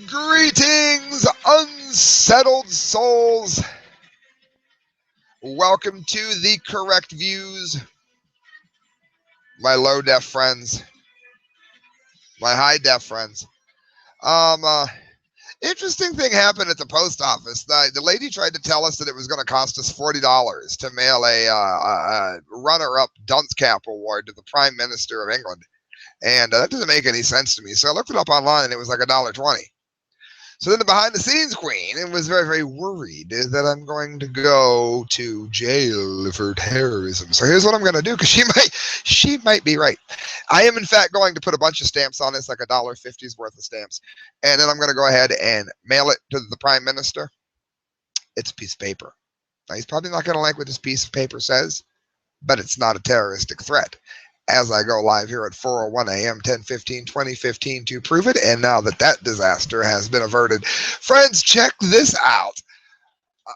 Greetings, unsettled souls. Welcome to the correct views, my low def friends, my high def friends. Um, uh, Interesting thing happened at the post office. The lady tried to tell us that it was going to cost us $40 to mail a runner-up dunce cap award to the Prime Minister of England, and that doesn't make any sense to me. So I looked it up online, and it was like $1.20. So then the behind the scenes queen and was very, very worried that I'm going to go to jail for terrorism. So here's what I'm going to do, because she might be right. I am in fact going to put a bunch of stamps on this, like $1.50's worth of stamps, and then I'm going to go ahead and mail it to the Prime Minister. It's a piece of paper. Now, he's probably not going to like what this piece of paper says, but it's not a terroristic threat. As I go live here at 4:01 a.m., 10/15/2015 to prove it. And now that disaster has been averted, friends, check this out.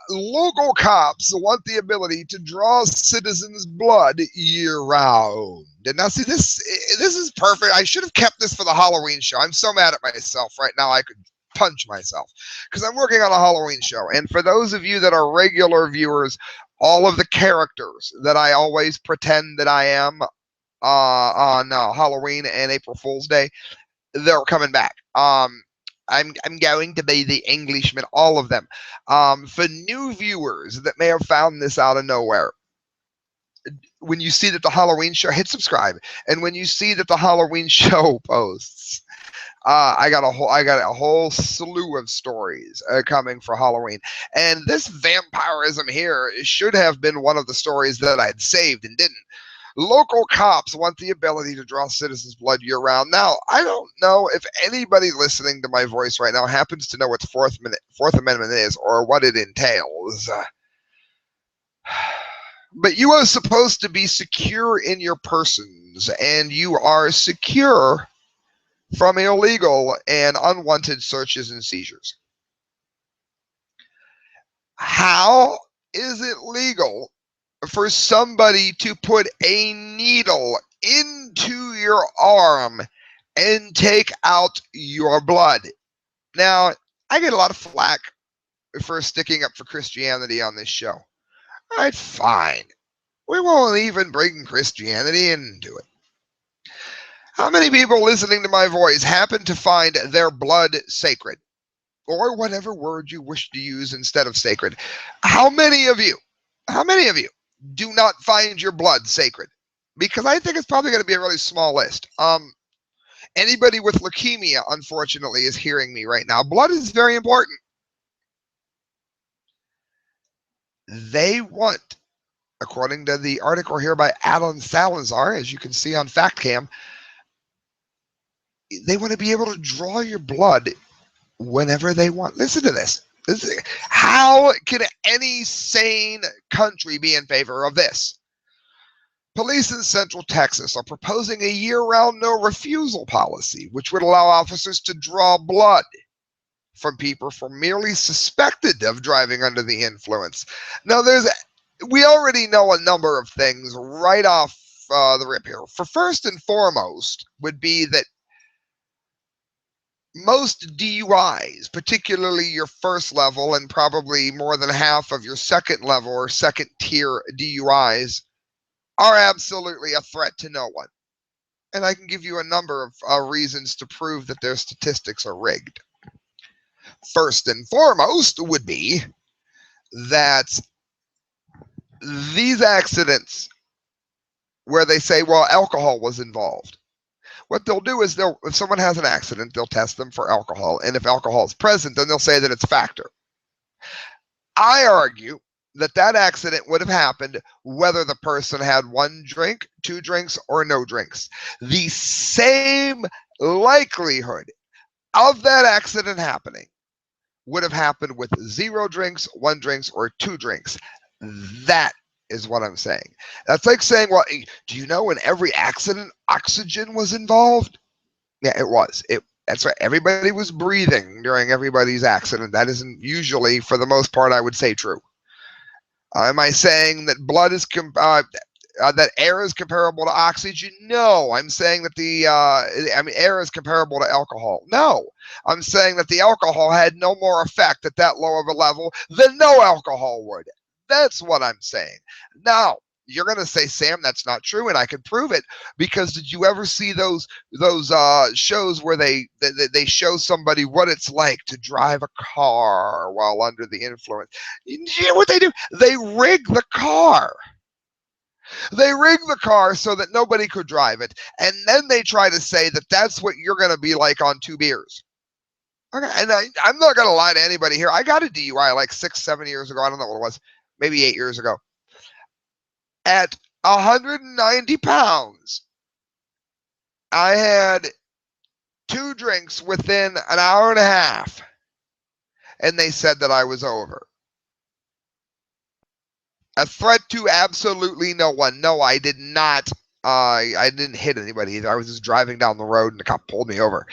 Local cops want the ability to draw citizens' blood year-round. And now, see, this is perfect. I should have kept this for the Halloween show. I'm so mad at myself right now. I could punch myself because I'm working on a Halloween show. And for those of you that are regular viewers, all of the characters that I always pretend that I am on Halloween and April Fool's Day, they're coming back. I'm going to be the Englishman, all of them. For new viewers that may have found this out of nowhere, when you see that the Halloween show, hit subscribe, and when you see that the Halloween show posts, I got a whole slew of stories coming for Halloween, and this vampirism here should have been one of the stories that I'd saved and didn't. Local cops want the ability to draw citizens' blood year-round. Now, I don't know if anybody listening to my voice right now happens to know what the Fourth Amendment is or what it entails. But you are supposed to be secure in your persons, and you are secure from illegal and unwanted searches and seizures. How is it legal for somebody to put a needle into your arm and take out your blood? Now, I get a lot of flack for sticking up for Christianity on this show. All right, fine. We won't even bring Christianity into it. How many people listening to my voice happen to find their blood sacred? Or whatever word you wish to use instead of sacred. How many of you do not find your blood sacred? Because I think it's probably going to be a really small list. Anybody with leukemia, unfortunately, is hearing me right now. Blood is very important. They want, according to the article here by Alan Salazar, as you can see on FactCam, they want to be able to draw your blood whenever they want. Listen to this. How can any sane country be in favor of this? Police in Central Texas are proposing a year-round no-refusal policy, which would allow officers to draw blood from people merely suspected of driving under the influence. Now, we already know a number of things right off the rip here. For first and foremost would be that most DUIs, particularly your first level and probably more than half of your second level or second tier DUIs, are absolutely a threat to no one. And I can give you a number of reasons to prove that their statistics are rigged. First and foremost would be that these accidents where they say, well, alcohol was involved, what they'll do is if someone has an accident, they'll test them for alcohol. And if alcohol is present, then they'll say that it's a factor. I argue that accident would have happened whether the person had 1 drink, 2 drinks, or no drinks. The same likelihood of that accident happening would have happened with 0 drinks, 1 drinks, or 2 drinks. That is what I'm saying. That's like saying, well, do you know in every accident oxygen was involved? Yeah, it was. That's right. Everybody was breathing during everybody's accident. That isn't usually, for the most part, I would say true. Am I saying that blood is that air is comparable to oxygen? No. I'm saying that air is comparable to alcohol. No. I'm saying that the alcohol had no more effect at that low of a level than no alcohol would. That's what I'm saying. Now, you're going to say, Sam, that's not true, and I can prove it, because did you ever see those shows where they show somebody what it's like to drive a car while under the influence? You know what they do? They rig the car. They rig the car so that nobody could drive it, and then they try to say that that's what you're going to be like on 2 beers. Okay, and I'm not going to lie to anybody here. I got a DUI like 6-7 years ago. I don't know what it was, maybe 8 years ago. At 190 pounds, I had 2 drinks within an hour and a half, and they said that I was over. A threat to absolutely no one. No, I did not. I didn't hit anybody either. I was just driving down the road, and the cop pulled me over.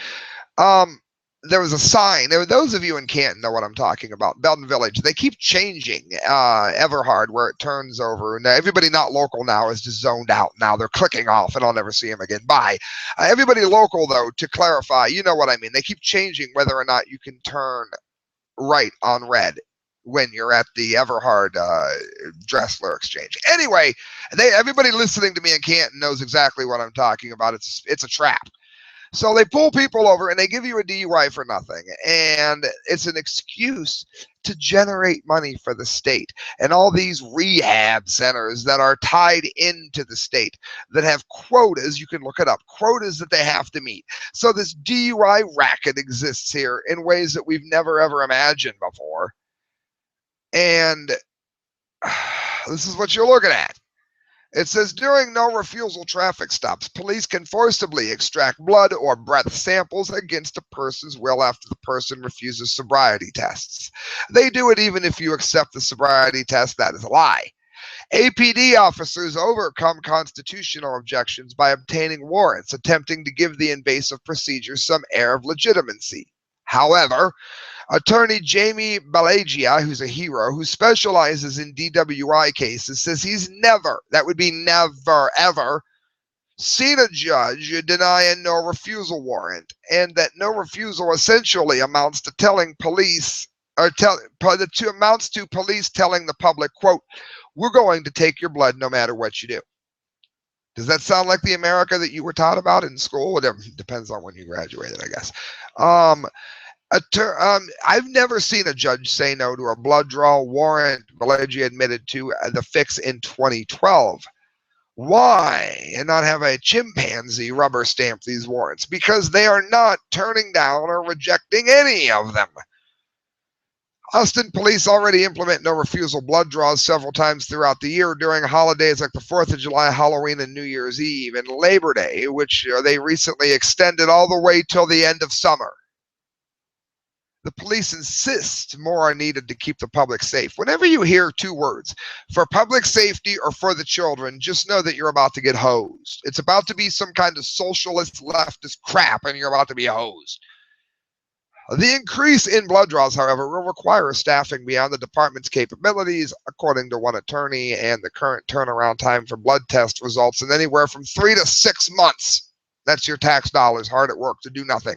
There was a sign. Those of you in Canton know what I'm talking about. Belton Village. They keep changing Everhard where it turns over. And everybody not local now is just zoned out. Now they're clicking off, and I'll never see them again. Bye. Everybody local, though, to clarify, you know what I mean. They keep changing whether or not you can turn right on red when you're at the Everhard Dressler exchange. Anyway, everybody listening to me in Canton knows exactly what I'm talking about. It's a trap. So they pull people over and they give you a DUI for nothing. And it's an excuse to generate money for the state. And all these rehab centers that are tied into the state that have quotas, you can look it up, quotas that they have to meet. So this DUI racket exists here in ways that we've never, ever imagined before. And this is what you're looking at. It says, during no refusal traffic stops, police can forcibly extract blood or breath samples against a person's will after the person refuses sobriety tests. They do it even if you accept the sobriety test. That is a lie. APD officers overcome constitutional objections by obtaining warrants, attempting to give the invasive procedure some air of legitimacy. However, Attorney Jamie Balagia, who's a hero, who specializes in DWI cases, says he's never, that would be never, ever, seen a judge deny a no refusal warrant, and that no refusal essentially amounts to telling police, amounts to police telling the public, quote, we're going to take your blood no matter what you do. Does that sound like the America that you were taught about in school? It depends on when you graduated, I guess. I've never seen a judge say no to a blood draw warrant. Balagia admitted to the fix in 2012. Why? And not have a chimpanzee rubber stamp these warrants? Because they are not turning down or rejecting any of them. Austin police already implement no refusal blood draws several times throughout the year during holidays like the 4th of July, Halloween, and New Year's Eve, and Labor Day, which they recently extended all the way till the end of summer. The police insist more are needed to keep the public safe. Whenever you hear 2 words, for public safety or for the children, just know that you're about to get hosed. It's about to be some kind of socialist leftist crap, and you're about to be hosed. The increase in blood draws, however, will require staffing beyond the department's capabilities, according to one attorney, and the current turnaround time for blood test results in anywhere from 3 to 6 months. That's your tax dollars hard at work to do nothing.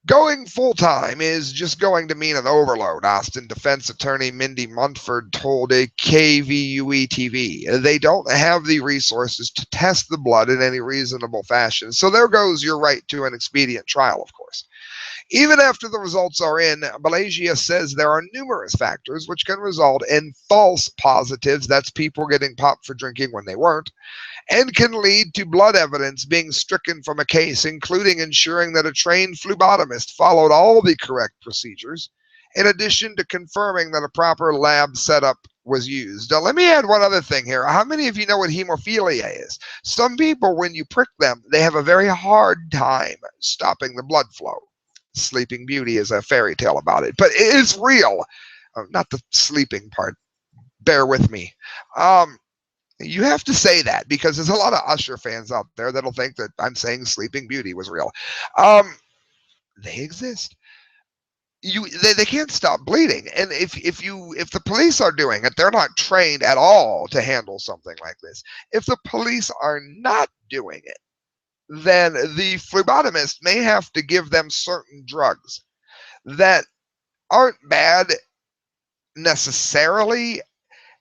Going full-time is just going to mean an overload, Austin defense attorney Mindy Munford told a KVUE-TV. They don't have the resources to test the blood in any reasonable fashion. So there goes your right to an expedient trial, of course. Even after the results are in, Balagia says there are numerous factors which can result in false positives, that's people getting popped for drinking when they weren't, and can lead to blood evidence being stricken from a case, including ensuring that a trained phlebotomist followed all the correct procedures, in addition to confirming that a proper lab setup was used. Now, let me add one other thing here. How many of you know what hemophilia is? Some people, when you prick them, they have a very hard time stopping the blood flow. Sleeping Beauty is a fairy tale about it, but it is real. Not the sleeping part. Bear with me. You have to say that because there's a lot of Usher fans out there that'll think that I'm saying Sleeping Beauty was real. They exist. they can't stop bleeding. And if the police are doing it, they're not trained at all to handle something like this. If the police are not doing it, then the phlebotomist may have to give them certain drugs that aren't bad necessarily,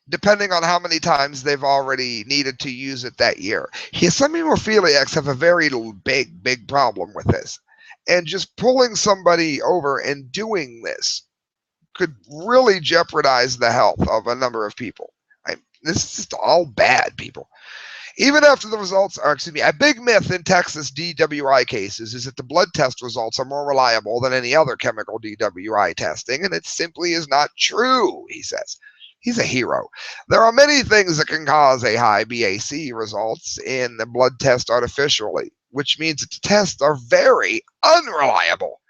depending on how many times they've already needed to use it that year. Some hemophiliacs have a very big problem with this. And just pulling somebody over and doing this could really jeopardize the health of a number of people. This is just all bad, people. Even after the results are, a big myth in Texas DWI cases is that the blood test results are more reliable than any other chemical DWI testing, and it simply is not true, he says. He's a hero. There are many things that can cause a high BAC results in the blood test artificially, which means that the tests are very unreliable.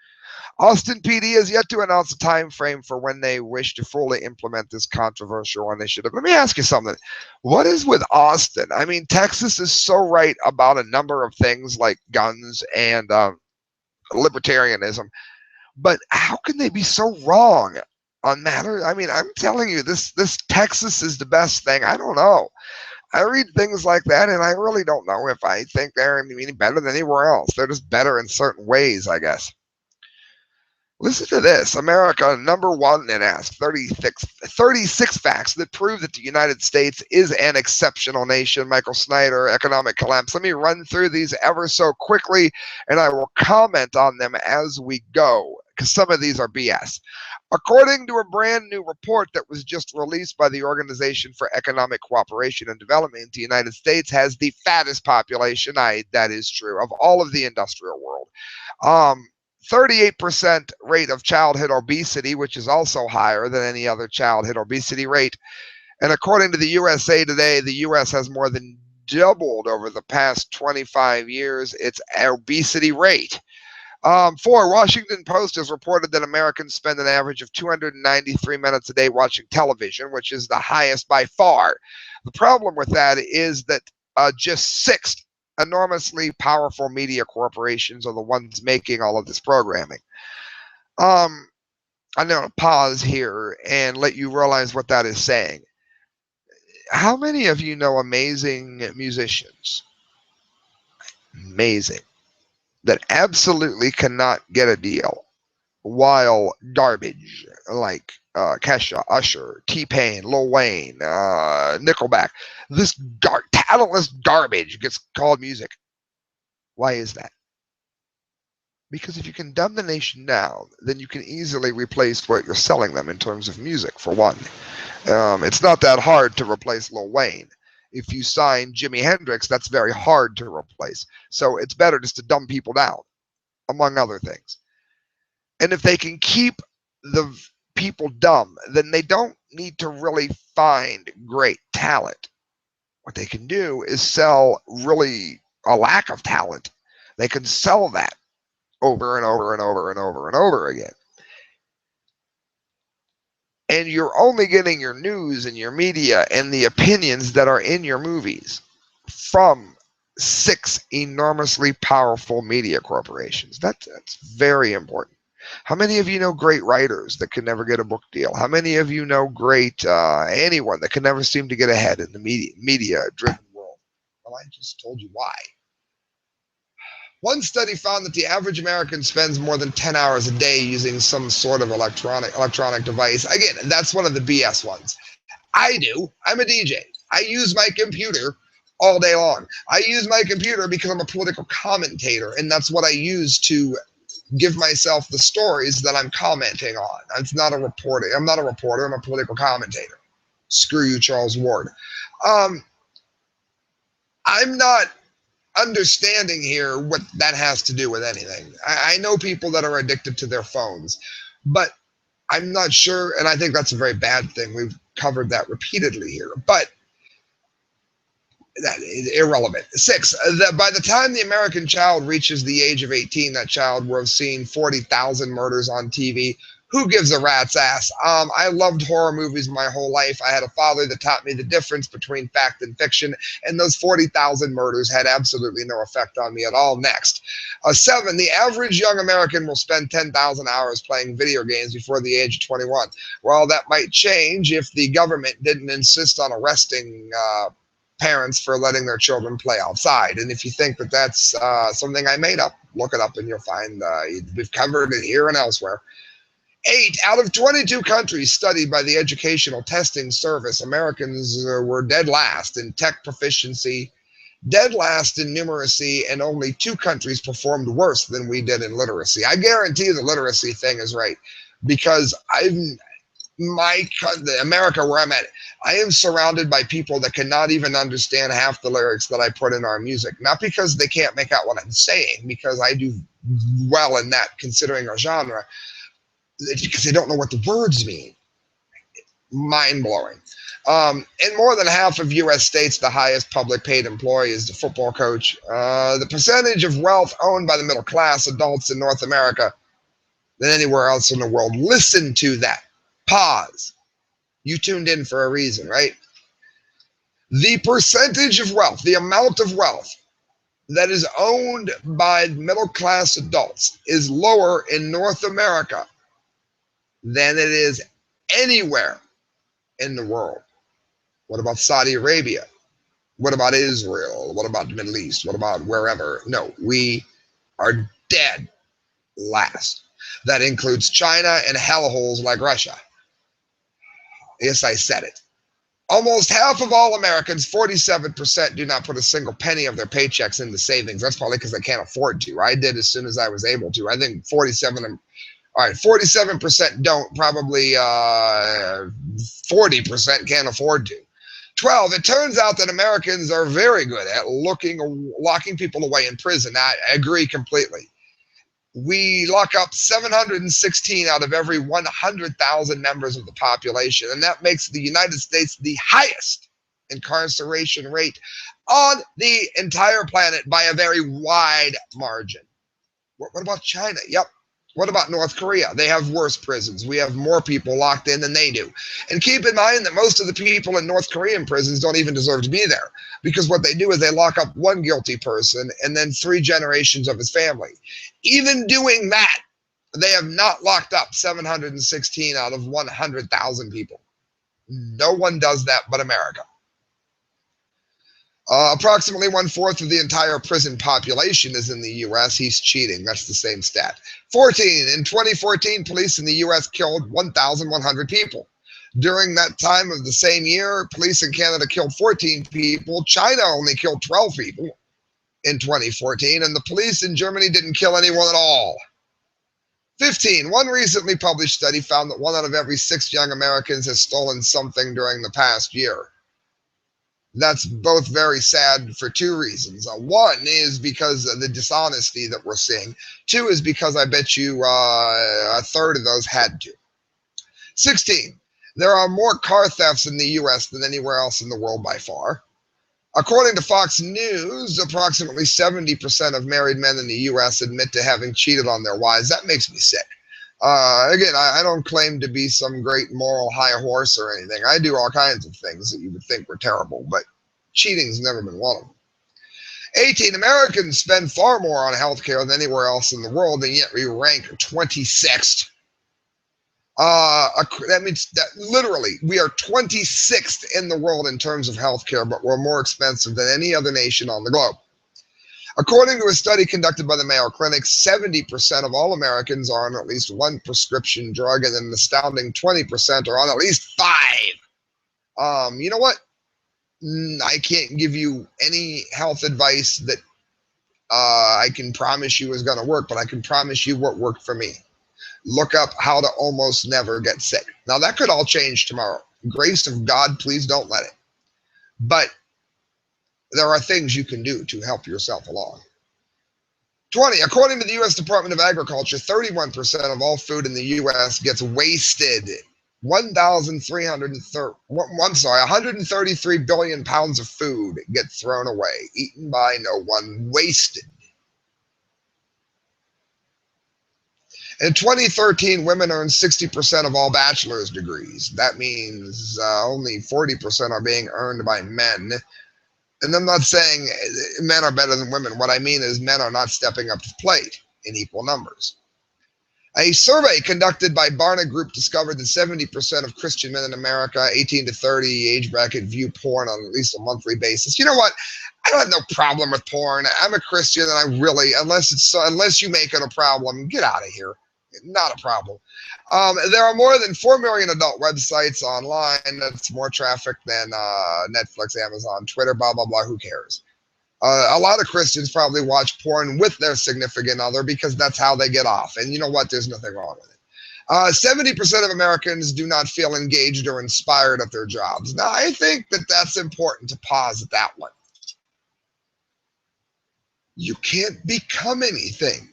Austin PD has yet to announce a time frame for when they wish to fully implement this controversial initiative. Let me ask you something. What is with Austin? I mean, Texas is so right about a number of things like guns and libertarianism, but how can they be so wrong on matters? I mean, I'm telling you, this Texas is the best thing. I don't know. I read things like that, and I really don't know if I think they're any better than anywhere else. They're just better in certain ways, I guess. Listen to this. America, #1, and ask 36 facts that prove that the United States is an exceptional nation. Michael Snyder, Economic Collapse. Let me run through these ever so quickly, and I will comment on them as we go, because some of these are BS. According to a brand new report that was just released by the Organization for Economic Cooperation and Development, the United States has the fattest population, that is true, of all of the industrial world. 38% rate of childhood obesity, which is also higher than any other childhood obesity rate. And according to the USA Today, the U.S. has more than doubled over the past 25 years its obesity rate. 4, Washington Post has reported that Americans spend an average of 293 minutes a day watching television, which is the highest by far. The problem with that is that just 6 enormously powerful media corporations are the ones making all of this programming. I'm going to pause here and let you realize what that is saying. How many of you know amazing musicians? Amazing. That absolutely cannot get a deal, while garbage like Kesha, Usher, T-Pain, Lil Wayne, Nickelback, this talentless garbage gets called music. Why is that? Because if you can dumb the nation down, then you can easily replace what you're selling them in terms of music, for one. It's not that hard to replace Lil Wayne. If you sign Jimi Hendrix, that's very hard to replace. So it's better just to dumb people down, among other things. And if they can keep the people dumb, then they don't need to really find great talent. What they can do is sell really a lack of talent. They can sell that over and over and over and over and over again. And you're only getting your news and your media and the opinions that are in your movies from 6 enormously powerful media corporations. That's very important. How many of you know great writers that can never get a book deal? How many of you know great anyone that can never seem to get ahead in the media-driven world? Well, I just told you why. One study found that the average American spends more than 10 hours a day using some sort of electronic device. Again, that's one of the BS ones. I do. I'm a DJ. I use my computer all day long. I use my computer because I'm a political commentator, and that's what I use to give myself the stories that I'm commenting on. It's not a reporter. I'm not a reporter. I'm a political commentator. Screw you, Charles Ward. I'm not understanding here what that has to do with anything. I know people that are addicted to their phones, but I'm not sure, and I think that's a very bad thing. We've covered that repeatedly here, but that is irrelevant. 6, that by the time the American child reaches the age of 18, that child will have seen 40,000 murders on TV. Who gives a rat's ass? I loved horror movies my whole life. I had a father that taught me the difference between fact and fiction, and those 40,000 murders had absolutely no effect on me at all. Next. 7, the average young American will spend 10,000 hours playing video games before the age of 21. Well, that might change if the government didn't insist on arresting parents for letting their children play outside. And if you think that that's something I made up, look it up and you'll find we've covered it here and elsewhere. 8 out of 22 countries studied by the Educational Testing Service, Americans were dead last in tech proficiency, dead last in numeracy, and only 2 countries performed worse than we did in literacy. I guarantee the literacy thing is right, because America, where I'm at, I am surrounded by people that cannot even understand half the lyrics that I put in our music. Not because they can't make out what I'm saying, because I do well in that, considering our genre, because they don't know what the words mean. Mind-blowing. In more than half of U.S. states, the highest public paid employee is the football coach. The percentage of wealth owned by the middle class adults in North America than anywhere else in the world. Listen to that. Pause. You tuned in for a reason, right? The percentage of wealth, the amount of wealth that is owned by middle class adults is lower in North America than it is anywhere in the world. What about Saudi Arabia? What about Israel? What about the Middle East? What about wherever? No, we are dead last. That includes China and hellholes like Russia. Yes, I said it. Almost half of all Americans, 47%, do not put a single penny of their paychecks into savings. That's probably because they can't afford to. I did as soon as I was able to. I think 47% don't. Probably 40% can't afford to. 12, it turns out that Americans are very good at locking people away in prison. I agree completely. We lock up 716 out of every 100,000 members of the population, and that makes the United States the highest incarceration rate on the entire planet by a very wide margin. What about China? Yep. What about North Korea? They have worse prisons. We have more people locked in than they do. And keep in mind that most of the people in North Korean prisons don't even deserve to be there, because what they do is they lock up one guilty person and then 3 generations of his family. Even doing that, they have not locked up 716 out of 100,000 people. No one does that but America. Approximately 1/4 of the entire prison population is in the U.S. He's cheating. That's the same stat. 14. In 2014, police in the U.S. killed 1,100 people. During that time of the same year, police in Canada killed 14 people. China only killed 12 people in 2014, and the police in Germany didn't kill anyone at all. 15. One recently published study found that 1 out of every 6 young Americans has stolen something during the past year. That's both very sad for 2 reasons. 1 is because of the dishonesty that we're seeing. 2 is because I bet you 1/3 of those had to. 16. There are more car thefts in the U.S. than anywhere else in the world by far. According to Fox News, approximately 70% of married men in the U.S. admit to having cheated on their wives. That makes me sick. Again, I don't claim to be some great moral high horse or anything. I do all kinds of things that you would think were terrible, but cheating's never been one of them. 18, Americans spend far more on healthcare than anywhere else in the world, and yet we rank 26th. That means that literally we are 26th in the world in terms of healthcare, but we're more expensive than any other nation on the globe. According to a study conducted by the Mayo Clinic, 70% of all Americans are on at least 1 prescription drug, and an astounding 20% are on at least 5. You know what? I can't give you any health advice that I can promise you is going to work, but I can promise you what worked for me. Look up how to almost never get sick. Now, that could all change tomorrow. Grace of God, please don't let it. But there are things you can do to help yourself along. 20, according to the U.S. Department of Agriculture, 31% of all food in the U.S. gets wasted. 133 billion pounds of food get thrown away, eaten by no one, wasted. In 2013, women earned 60% of all bachelor's degrees. That means only 40% are being earned by men. And I'm not saying men are better than women. What I mean is men are not stepping up to the plate in equal numbers. A survey conducted by Barna Group discovered that 70% of Christian men in America, 18 to 30 age bracket, view porn on at least a monthly basis. You know what? I don't have no problem with porn. I'm a Christian, and I really, unless you make it a problem, get out of here. Not a problem. There are more than 4 million adult websites online. That's more traffic than Netflix, Amazon, Twitter, blah, blah, blah. Who cares? A lot of Christians probably watch porn with their significant other because that's how they get off. And you know what? There's nothing wrong with it. 70% of Americans do not feel engaged or inspired at their jobs. Now, I think that that's important to pause at that one. You can't become anything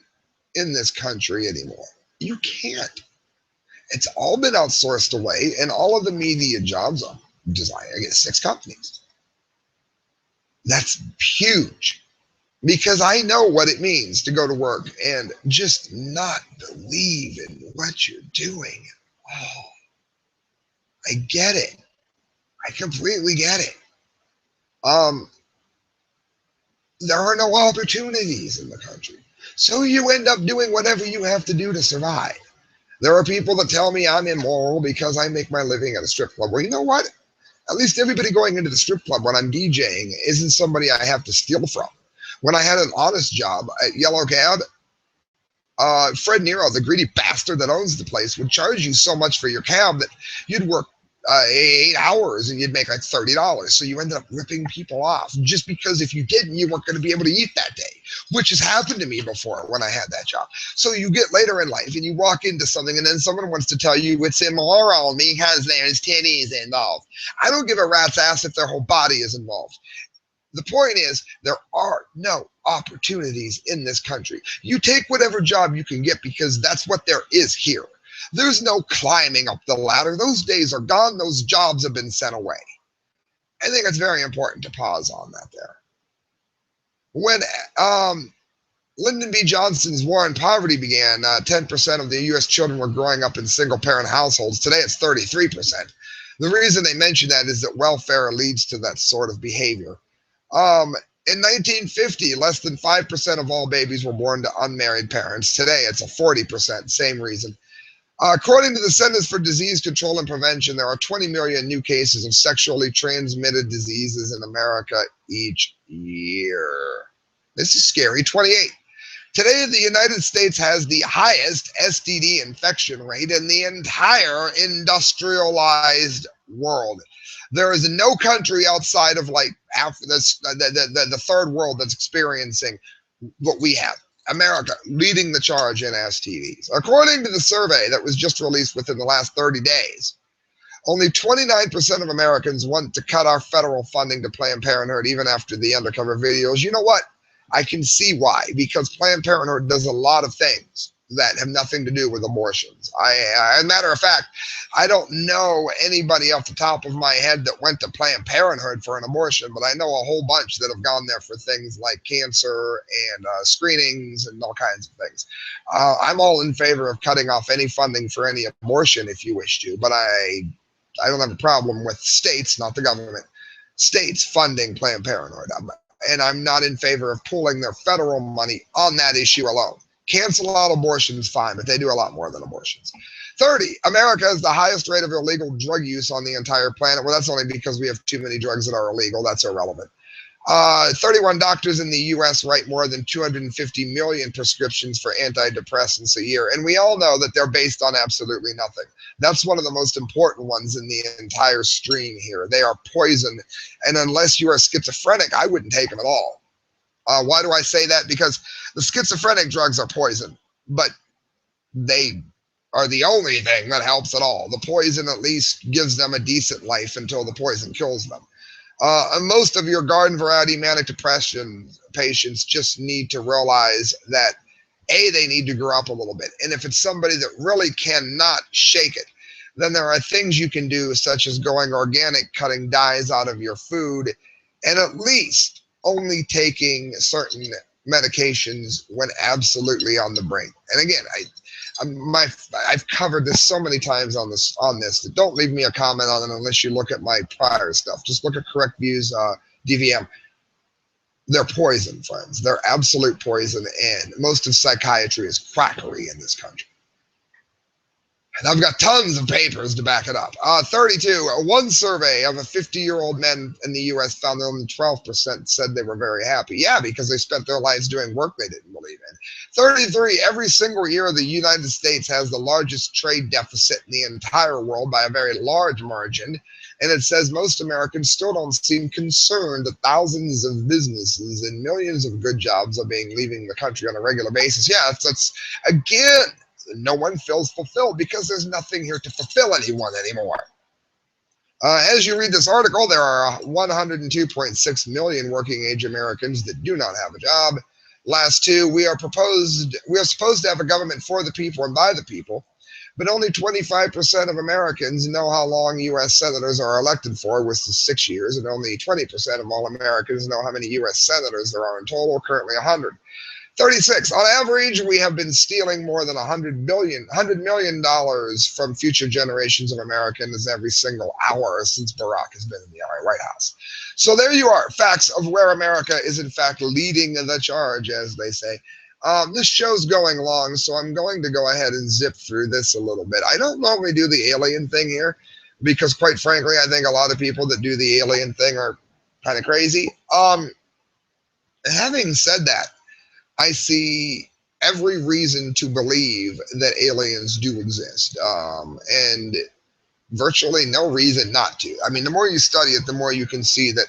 in this country anymore. You can't. It's all been outsourced away, and all of the media jobs are designed against 6 companies. That's huge, because I know what it means to go to work and just not believe in what you're doing. Oh, I get it. I completely get it. There are no opportunities in the country. So you end up doing whatever you have to do to survive. There are people that tell me I'm immoral because I make my living at a strip club. Well, you know what? At least everybody going into the strip club when I'm DJing isn't somebody I have to steal from. When I had an honest job at Yellow Cab, Fred Nero, the greedy bastard that owns the place, would charge you so much for your cab that you'd work 8 hours and you'd make like $30. So you ended up ripping people off just because if you didn't, you weren't going to be able to eat that day, which has happened to me before when I had that job. So you get later in life and you walk into something and then someone wants to tell you it's immoral because there's titties involved. I don't give a rat's ass if their whole body is involved. The point is, there are no opportunities in this country. You take whatever job you can get because that's what there is here. There's no climbing up the ladder. Those days are gone. Those jobs have been sent away. I think it's very important to pause on that there. When Lyndon B. Johnson's war on poverty began, 10% of the U.S. children were growing up in single-parent households. Today, it's 33%. The reason they mention that is that welfare leads to that sort of behavior. In 1950, less than 5% of all babies were born to unmarried parents. Today, it's a 40%, same reason. According to the Centers for Disease Control and Prevention, there are 20 million new cases of sexually transmitted diseases in America each year. This is scary. 28. Today, the United States has the highest STD infection rate in the entire industrialized world. There is no country outside of like the third world that's experiencing what we have. America leading the charge in STDs. According to the survey that was just released within the last 30 days, only 29% of Americans want to cut our federal funding to Planned Parenthood even after the undercover videos. You know what? I can see why, because Planned Parenthood does a lot of things that have nothing to do with abortions. As a matter of fact, I don't know anybody off the top of my head that went to Planned Parenthood for an abortion, but I know a whole bunch that have gone there for things like cancer and screenings and all kinds of things. I'm all in favor of cutting off any funding for any abortion if you wish to, but I don't have a problem with states, not the government, states funding Planned Parenthood. And I'm not in favor of pulling their federal money on that issue alone. Cancel out abortions, fine, but they do a lot more than abortions. 30, America has the highest rate of illegal drug use on the entire planet. Well, that's only because we have too many drugs that are illegal. That's irrelevant. 31 doctors in the U.S. write more than 250 million prescriptions for antidepressants a year. And we all know that they're based on absolutely nothing. That's one of the most important ones in the entire stream here. They are poison. And unless you are schizophrenic, I wouldn't take them at all. Why do I say that? Because the schizophrenic drugs are poison, but they are the only thing that helps at all. The poison at least gives them a decent life until the poison kills them. Most of your garden variety manic depression patients just need to realize that they need to grow up a little bit. And if it's somebody that really cannot shake it, then there are things you can do, such as going organic, cutting dyes out of your food, and at least only taking certain medications when absolutely on the brink. And again, I've covered this so many times on this that don't leave me a comment on it unless you look at my prior stuff. Just look at Correct Views, DVM. They're poison, friends. They're absolute poison, and most of psychiatry is quackery in this country. And I've got tons of papers to back it up. 32. One survey of a 50-year-old men in the U.S. found that only 12% said they were very happy. Yeah, because they spent their lives doing work they didn't believe in. 33. Every single year, the United States has the largest trade deficit in the entire world by a very large margin. And it says most Americans still don't seem concerned that thousands of businesses and millions of good jobs are leaving the country on a regular basis. Yeah, that's again, no one feels fulfilled because there's nothing here to fulfill anyone anymore. As you read this article, there are 102.6 million working age Americans that do not have a job. Last two, we are supposed to have a government for the people and by the people, but only 25% of Americans know how long U.S. senators are elected for, which is 6 years, and only 20% of all Americans know how many U.S. senators there are in total, currently 100. 36. On average, we have been stealing more than $100 million from future generations of Americans every single hour since Barack has been in the White House. So there you are, facts of where America is in fact leading the charge, as they say. This show's going long, so I'm going to go ahead and zip through this a little bit. I don't normally do the alien thing here because, quite frankly, I think a lot of people that do the alien thing are kind of crazy. Having said that, I see every reason to believe that aliens do exist, and virtually no reason not to. I mean, the more you study it, the more you can see that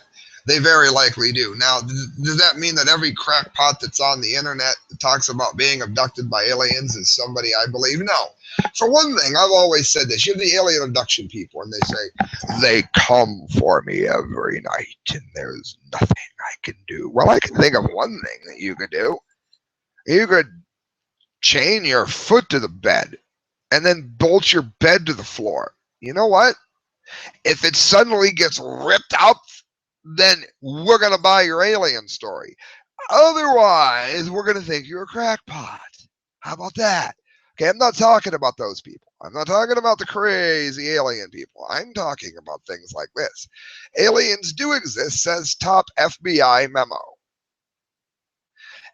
they very likely do. Now, does that mean that every crackpot that's on the internet that talks about being abducted by aliens is somebody I believe? No. For one thing, I've always said this. You have the alien abduction people, and they say, they come for me every night, and there's nothing I can do. Well, I can think of one thing that you could do. You could chain your foot to the bed and then bolt your bed to the floor. You know what? If it suddenly gets ripped out, then we're going to buy your alien story. Otherwise, we're going to think you're a crackpot. How about that? Okay, I'm not talking about those people. I'm not talking about the crazy alien people. I'm talking about things like this. Aliens do exist, says top FBI memo.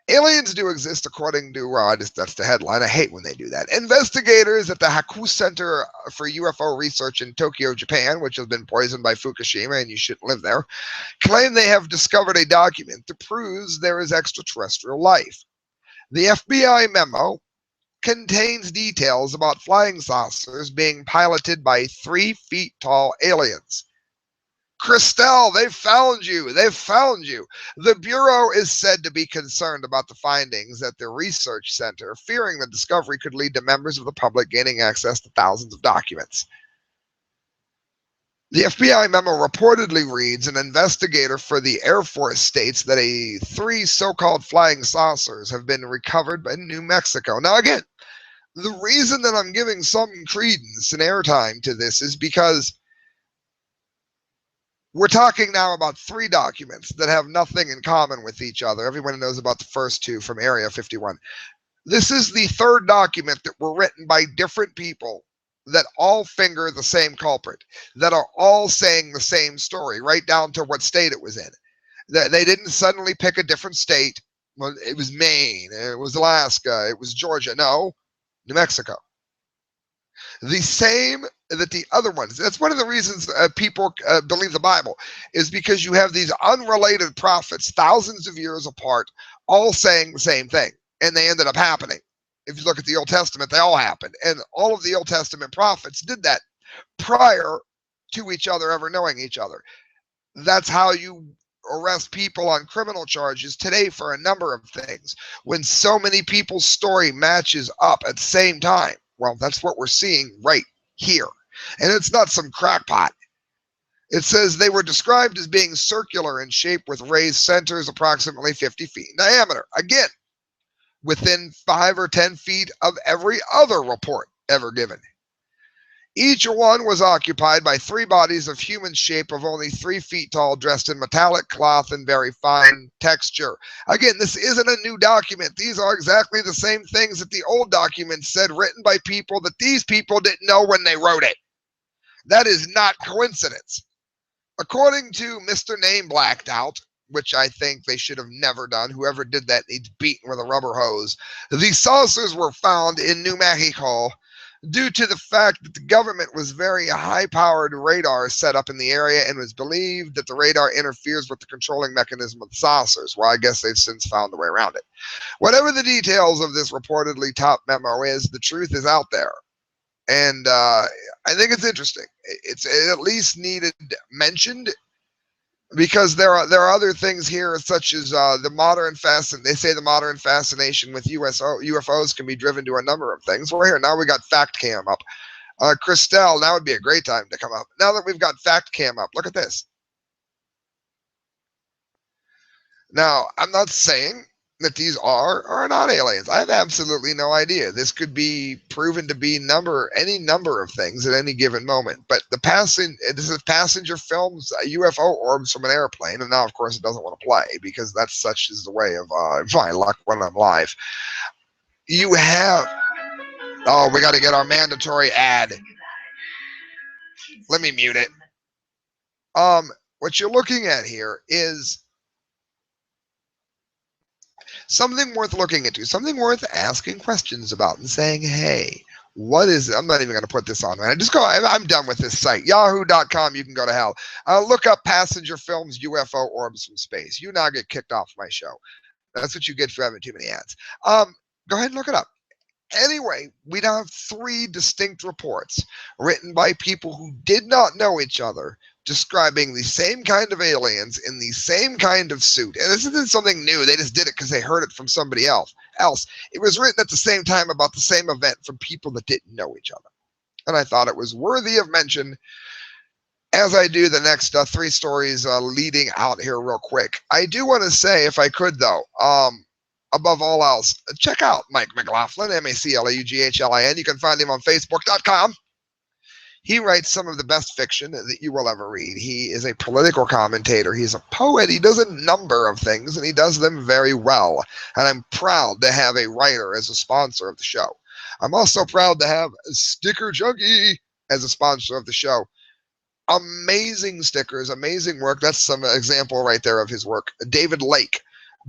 Aliens do exist, according to, that's the headline. I hate when they do that. Investigators at the Haku Center for UFO Research in Tokyo, Japan, which has been poisoned by Fukushima and you shouldn't live there, claim they have discovered a document that proves there is extraterrestrial life. The FBI memo contains details about flying saucers being piloted by 3 feet tall aliens. Crastel, they've found you. They've found you. The Bureau is said to be concerned about the findings at the research center, fearing the discovery could lead to members of the public gaining access to thousands of documents. The FBI memo reportedly reads, an investigator for the Air Force states that 3 so-called flying saucers have been recovered in New Mexico. Now, again, the reason that I'm giving some credence and airtime to this is because we're talking now about 3 documents that have nothing in common with each other. Everyone knows about the first 2 from Area 51. This is the 3rd document that were written by different people that all finger the same culprit, that are all saying the same story, right down to what state it was in. They didn't suddenly pick a different state. Well, it was Maine, it was Alaska, it was Georgia. No, New Mexico. The same that the other ones. That's one of the reasons people believe the Bible, is because you have these unrelated prophets, thousands of years apart, all saying the same thing, and they ended up happening. If you look at the Old Testament, they all happened, and all of the Old Testament prophets did that prior to each other ever knowing each other. That's how you arrest people on criminal charges today for a number of things. When so many people's story matches up at the same time, well, that's what we're seeing right here. And it's not some crackpot. It says they were described as being circular in shape with raised centers approximately 50 feet in diameter. Again, within 5 or 10 feet of every other report ever given. Each one was occupied by 3 bodies of human shape of only 3 feet tall, dressed in metallic cloth and very fine texture. Again, this isn't a new document. These are exactly the same things that the old document said, written by people that these people didn't know when they wrote it. That is not coincidence. According to Mr. Name Blacked Out, which I think they should have never done, whoever did that needs beaten with a rubber hose, these saucers were found in New Mexico due to the fact that the government was very high-powered radar set up in the area and was believed that the radar interferes with the controlling mechanism of the saucers. Well, I guess they've since found a way around it. Whatever the details of this reportedly top memo is, the truth is out there. And I think it's interesting. It's at least needed mentioned, because there are other things here, such as the modern they say the modern fascination with UFOs can be driven to a number of things. Well, here now we got Fact Cam up. Crastel, now would be a great time to come up. Now that we've got Fact Cam up, look at this. Now, I'm not saying that these are or not aliens. I have absolutely no idea. This could be proven to be any number of things at any given moment. But this is passenger films, UFO orbs from an airplane, and now of course it doesn't want to play because that's such is the way of my luck when I'm live. You have we got to get our mandatory ad. Let me mute it. What you're looking at here is something worth looking into, something worth asking questions about and saying, hey, what is it? I'm not even going to put this on, man. I'm done with this site. Yahoo.com, you can go to hell. Look up passenger films, UFO orbs from space. You now get kicked off my show. That's what you get for having too many ads. Go ahead and look it up. Anyway, we now have 3 distinct reports written by people who did not know each other, describing the same kind of aliens in the same kind of suit. And this isn't something new. They just did it because they heard it from somebody else. It was written at the same time about the same event from people that didn't know each other. And I thought it was worthy of mention as I do the next 3 stories leading out here real quick. I do want to say, if I could, though, above all else, check out Mike McLaughlin, MacLauglin. You can find him on Facebook.com. He writes some of the best fiction that you will ever read. He is a political commentator. He's a poet. He does a number of things, and he does them very well. And I'm proud to have a writer as a sponsor of the show. I'm also proud to have Sticker Junkie as a sponsor of the show. Amazing stickers, amazing work. That's some example right there of his work. David Lake.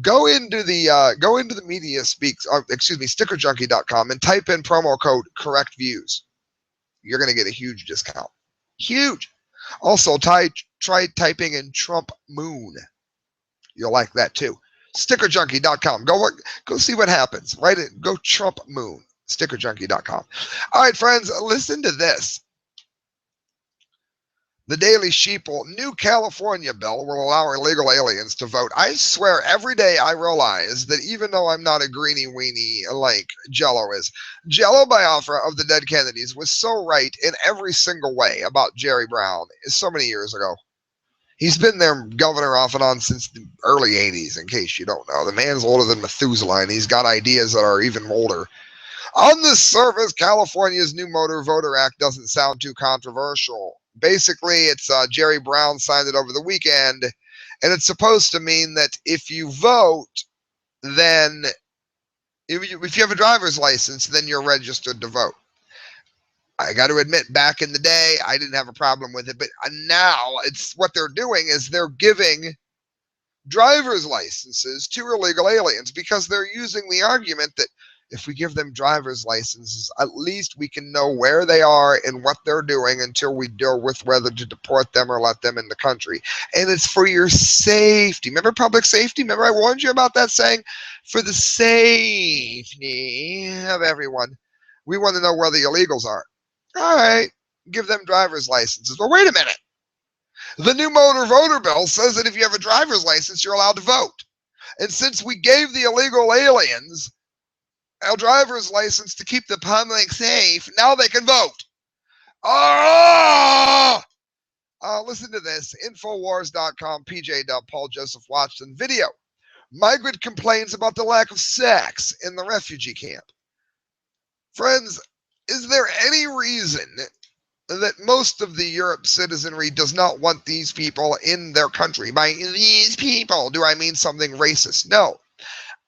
Go into the media stickerjunkie.com and type in promo code correct views. You're going to get a huge discount. Huge. Also, try typing in Trump Moon. You'll like that too. Stickerjunkie.com. Go see what happens. Write it. Go Trump Moon. Stickerjunkie.com. All right, friends, listen to this. The Daily Sheeple, new California bill will allow illegal aliens to vote. I swear every day I realize that even though I'm not a greenie weenie like Jello is, Jello Biafra of the Dead Kennedys was so right in every single way about Jerry Brown so many years ago. He's been their governor off and on since the early 80s, in case you don't know. The man's older than Methuselah, and he's got ideas that are even older. On the surface, California's new Motor Voter Act doesn't sound too controversial. Basically, it's Jerry Brown signed it over the weekend, and it's supposed to mean that if you vote, then if you have a driver's license, then you're registered to vote. I got to admit, back in the day, I didn't have a problem with it, but now it's what they're doing is they're giving driver's licenses to illegal aliens because they're using the argument that if we give them driver's licenses, at least we can know where they are and what they're doing until we deal with whether to deport them or let them in the country. And it's for your safety. Remember public safety? Remember I warned you about that saying? For the safety of everyone. We want to know where the illegals are. All right, give them driver's licenses. Well, wait a minute. The new motor voter bill says that if you have a driver's license, you're allowed to vote. And since we gave the illegal aliens a driver's license to keep the public safe, now they can vote. Listen to this. Infowars.com, PJ Dub, Paul Joseph Watson video. Migrant complains about the lack of sex in the refugee camp. Friends, is there any reason that most of the Europe citizenry does not want these people in their country. By these people, do I mean something racist? No.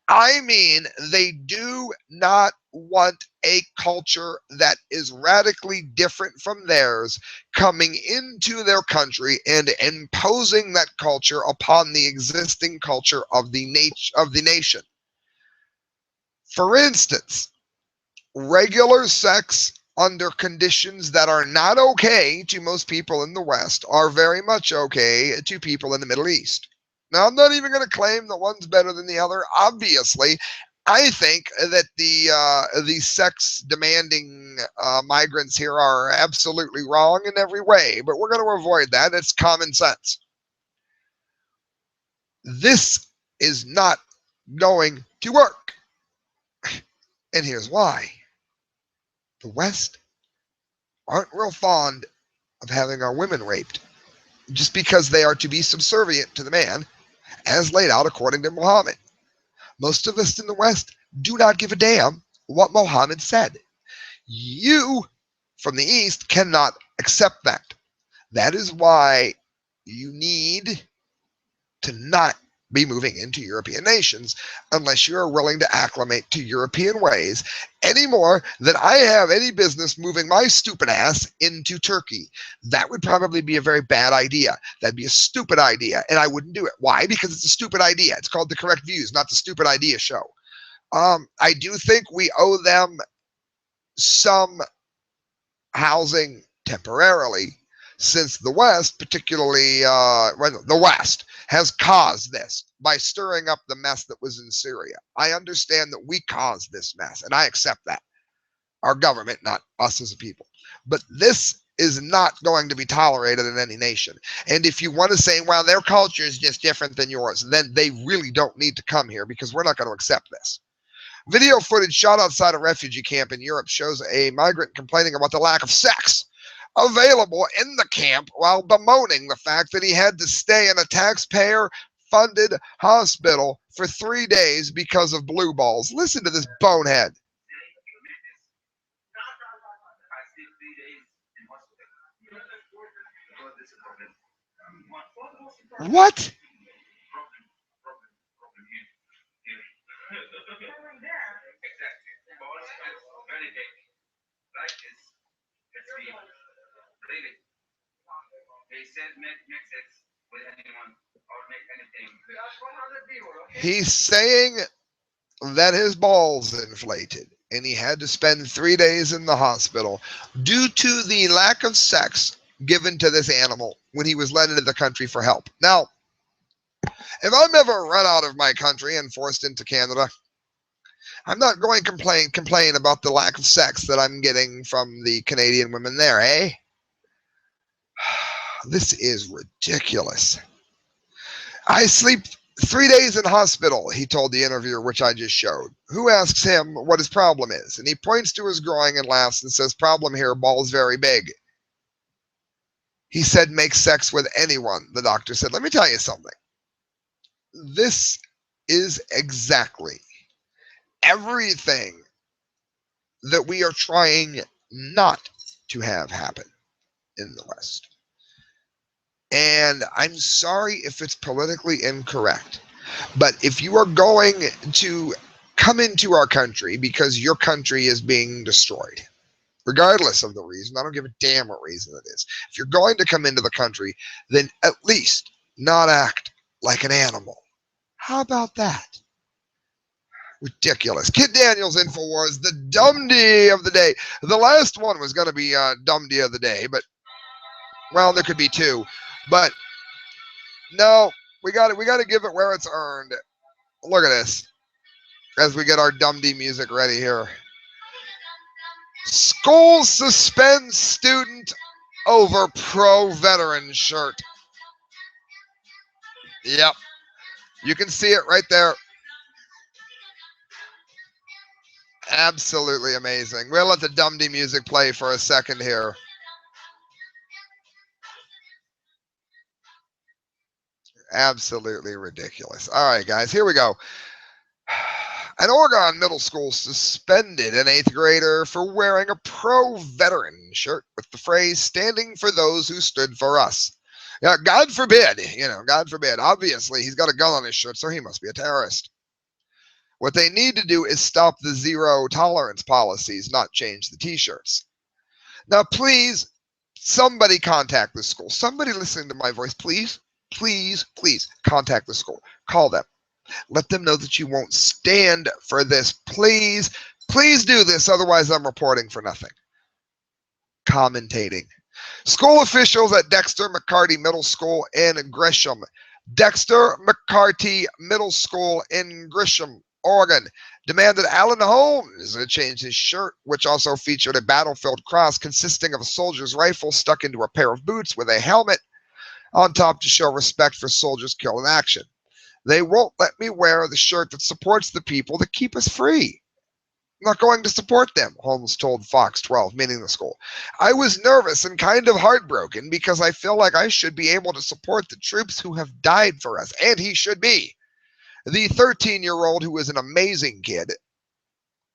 I mean, they do not want a culture that is radically different from theirs coming into their country and imposing that culture upon the existing culture of the nation. For instance, regular sex under conditions that are not okay to most people in the West are very much okay to people in the Middle East. Now, I'm not even going to claim that one's better than the other. Obviously, I think that the sex demanding migrants here are absolutely wrong in every way, but we're going to avoid that. It's common sense. This is not going to work. And here's why. The West aren't real fond of having our women raped just because they are to be subservient to the man as laid out according to Muhammad. Most of us in the West do not give a damn what Muhammad said. You from the East cannot accept that. That is why you need to not be moving into European nations unless you are willing to acclimate to European ways any more than I have any business moving my stupid ass into Turkey. That would probably be a very bad idea. That'd be a stupid idea, and I wouldn't do it. Why? Because it's a stupid idea. It's called The Correct Views, not the Stupid Idea Show. I do think we owe them some housing temporarily, since the West, particularly the West, has caused this by stirring up the mess that was in Syria. I understand that we caused this mess, and I accept that. Our government, not us as a people. But this is not going to be tolerated in any nation. And if you want to say, well, their culture is just different than yours, then they really don't need to come here because we're not going to accept this. Video footage shot outside a refugee camp in Europe shows a migrant complaining about the lack of sex available in the camp while bemoaning the fact that he had to stay in a taxpayer-funded hospital for 3 days because of blue balls. Listen to this bonehead. What? He's saying that his balls inflated and he had to spend 3 days in the hospital due to the lack of sex given to this animal when he was led into the country for help. Now, if I'm ever run out of my country and forced into Canada, I'm not going to complain about the lack of sex that I'm getting from the Canadian women there, eh? This is ridiculous. I sleep 3 days in hospital, he told the interviewer, which I just showed, who asks him what his problem is. And he points to his groin and laughs and says, problem here, ball's very big. He said, make sex with anyone, the doctor said. Let me tell you something. This is exactly everything that we are trying not to have happen in the West. And I'm sorry if it's politically incorrect, but if you are going to come into our country because your country is being destroyed, regardless of the reason, I don't give a damn what reason it is. If you're going to come into the country, then at least not act like an animal. How about that? Ridiculous. Kid Daniels, InfoWars, the dumbdee of the day. The last one was going to be dumbdee of the day, but, well, there could be two. But, no, we got to give it where it's earned. Look at this as we get our dumbdee music ready here. School suspends student over pro-veteran shirt. Yep. You can see it right there. Absolutely amazing. We'll let the dumbdee music play for a second here. Absolutely ridiculous. All right, guys, here we go. An Oregon middle school suspended an 8th grader for wearing a pro-veteran shirt with the phrase, standing for those who stood for us. Yeah, God forbid, God forbid. Obviously, he's got a gun on his shirt, so he must be a terrorist. What they need to do is stop the zero tolerance policies, not change the t-shirts. Now, please, somebody contact the school. Somebody listening to my voice, please, please, please contact the school. Call them. Let them know that you won't stand for this. Please, please do this. Otherwise, I'm reporting for nothing. Commentating. School officials at Dexter McCarty Middle School in Grisham. Dexter McCarty Middle School in Grisham, Oregon, demanded Alan Holmes change his shirt, which also featured a battlefield cross consisting of a soldier's rifle stuck into a pair of boots with a helmet on top to show respect for soldiers killed in action. They won't let me wear the shirt that supports the people that keep us free. I'm not going to support them, Holmes told Fox 12, meaning the school. I was nervous and kind of heartbroken because I feel like I should be able to support the troops who have died for us, and he should be. The 13-year-old, who is an amazing kid,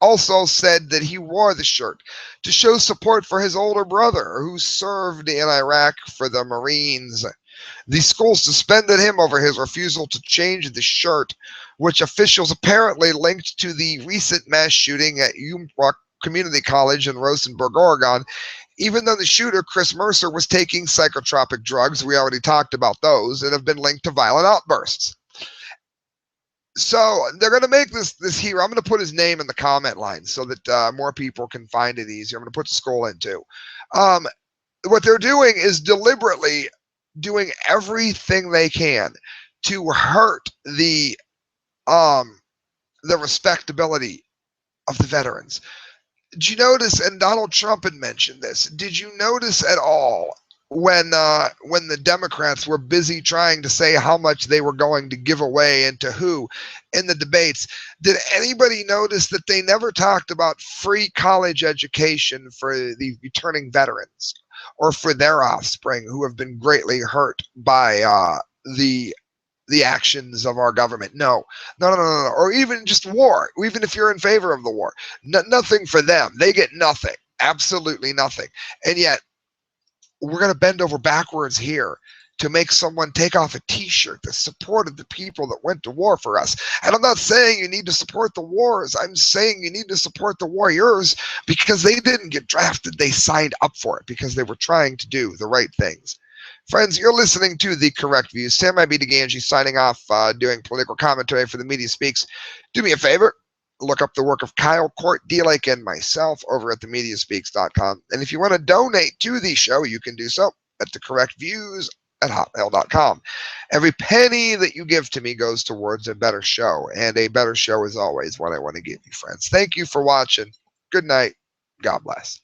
also said that he wore the shirt to show support for his older brother who served in Iraq for the Marines. The school suspended him over his refusal to change the shirt, which officials apparently linked to the recent mass shooting at Umbrook Community College in Rosenberg, Oregon, even though the shooter, Chris Mercer, was taking psychotropic drugs. We already talked about those, and have been linked to violent outbursts. So they're going to make this hero. I'm going to put his name in the comment line so that more people can find it easier. I'm going to put the school in too. What they're doing is deliberately doing everything they can to hurt the respectability of the veterans. Did you notice, and Donald Trump had mentioned this, did you notice at all when the Democrats were busy trying to say how much they were going to give away and to who in the debates, did anybody notice that they never talked about free college education for the returning veterans or for their offspring who have been greatly hurt by the actions of our government? No. Or even just war, even if you're in favor of the war. Nothing for them. They get nothing. Absolutely nothing. And yet, we're going to bend over backwards here to make someone take off a t-shirt that supported the people that went to war for us. And I'm not saying you need to support the wars. I'm saying you need to support the warriors because they didn't get drafted. They signed up for it because they were trying to do the right things. Friends, you're listening to The Correct Views. Sam I.B. Gangi signing off, doing political commentary for the Media Speaks. Do me a favor. Look up the work of Kyle Court, D-Lake, and myself over at themediaspeaks.com. And if you want to donate to the show, you can do so at thecorrectviews@hotmail.com. Every penny that you give to me goes towards a better show, and a better show is always what I want to give you, friends. Thank you for watching. Good night. God bless.